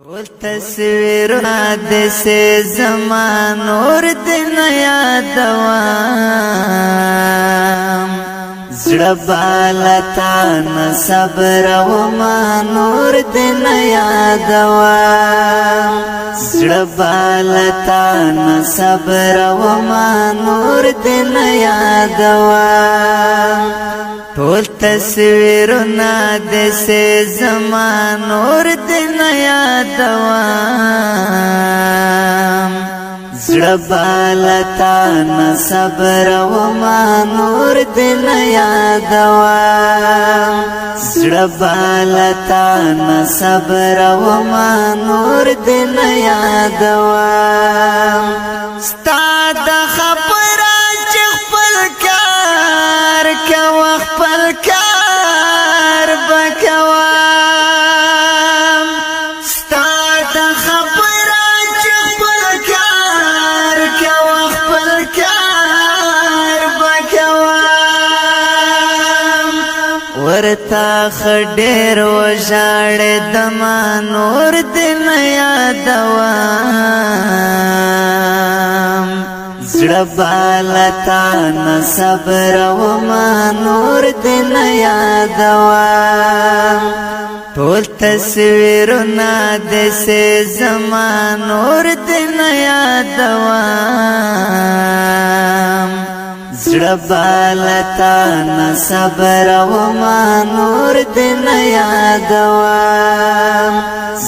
ټول تصویرونه د سه زمانور دین یادوام زړه بالتا نه صبر او ما نور دین یادوام زړه بالتا نه صبر او ما نور دین یادوام ټول تصویرونه د سه زمانور دین یادوام زړه بالتا نه صبر او ما نور دین یادوام زړه بالتا نه صبر او ما نور دین یادوام ستا د خبره چې خپل کار کوه خپل کار بکوام ستا د خبره چې خپل کار کوه خپل کار بکوام ورته خډیر وژاړې د ما نور دین یادوام زړه بالتا نه صبر او ما نور دین یادوام ټول تصویرونه د سه زما نور دین یادوام زړه بالتا نه صبر او ما نور دین یادوام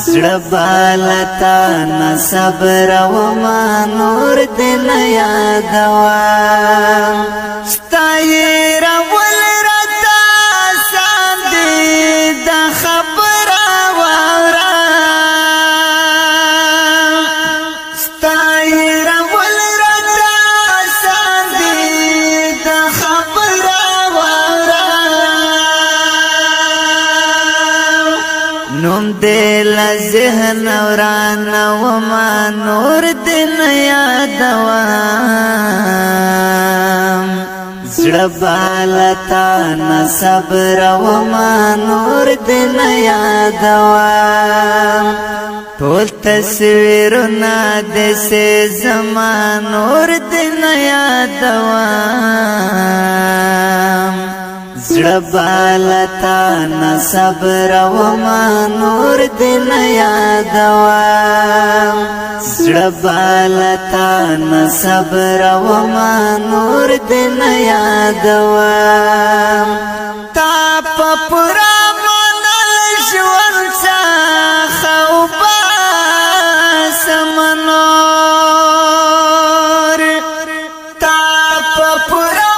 زړه بالتا نه صبر او ما نور دین یادوام ستا هېرول راته آسان دي دا خبره واوره ستا هېرول راته آسان دي دا خبره واوره نوم دې له ذهن ورانه وما نور دین یادوام زړه بالتا نه صبر او ما نور دین یادوام ټول تصویرونه د سه زما نور دین یادوام زړه بالتا نه صبر او ما نور دین یادوام زړه بالتا نه صبر او ما نور دین یادوام تا په پورا منل ژوند څخه وباسم نور تا په پورا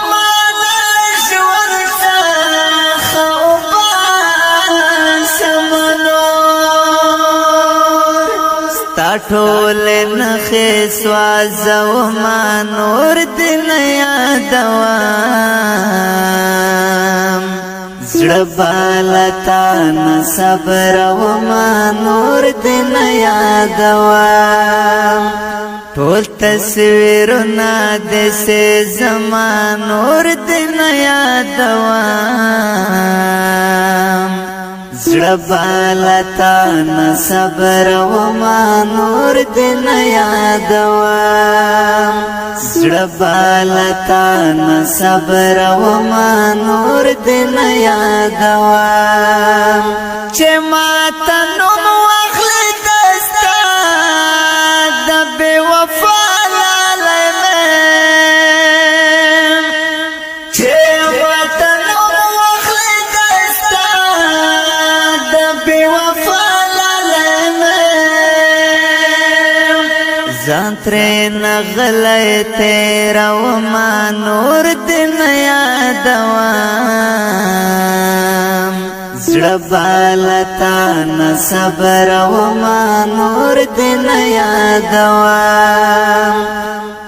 ټول نخې سوازو ما نور دین یادوام زړه بالتا نه صبر او ما نور دین یادوام ټول تصویرونه د سه زما نور دین یادوام زړه بالتا نه صبر او ما نور دین یادوام زړه بالتا نه صبر او ما نور دین یادوام چې ماته نوم واخلې دستا د بې وفا لالی مې چې ماته نوم واخلې دستا د بې وفا لالی مې ځان ترې نه غلی تېرومه نور دین یادوام زړه بالتا نه صبر او ما نور دین یادوام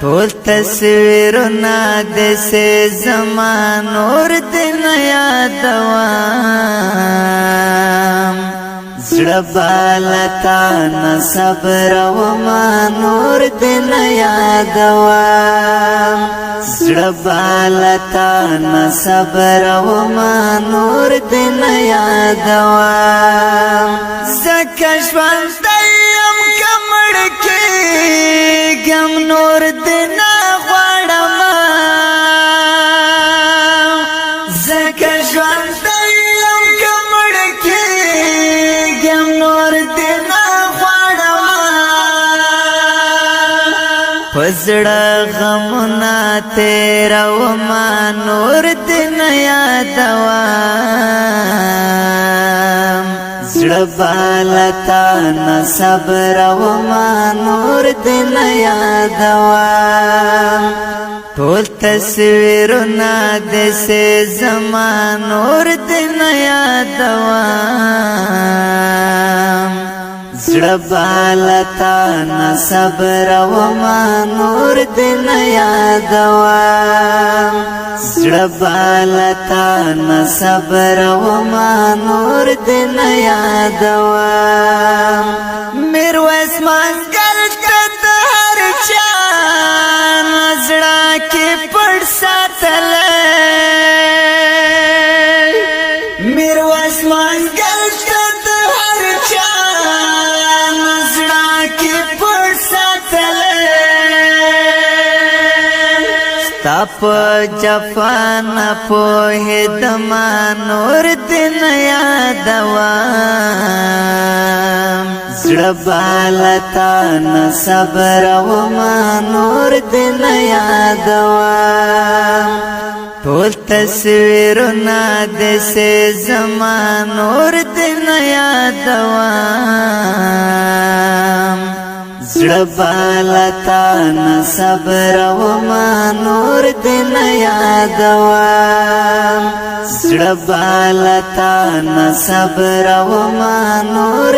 ټول تصویرونه د سه زما نور دین یادوام زړه بالتا نه صبر و ما نور دین یادوام زړه بالتا نه صبر و ما نور دین یادوام زکه ژوند یم کمړ کېږم نور دین غواړم زکه ژوند یم کمړ کېږم نور دین غواړم په زړه غمونه تېرومه نور دین یادوم زړه بالتا نه صبر و ما نور دین یادوم ټول تصویرونه دسې زما نور دین یادوم زړه بالتا نه صبر و ما نور دین یادوم زړه بالتا نه صبر و ما نور دین یادوم میرویس منګل ته د هر چا زړه کې پټ ساتلی میرویس منګل ته د هر چا زړه کې پټ ساتلی ستا په جفا نه پوهېدمه نور دین یادوم زړه بالتا نه صبر و ما نور دین یادوم ټول تصویرونه دسې زما نور دین یادوم زړه بالتا نه صبر و ما نور دین یادوم زړه بالتا نه صبر و ما نور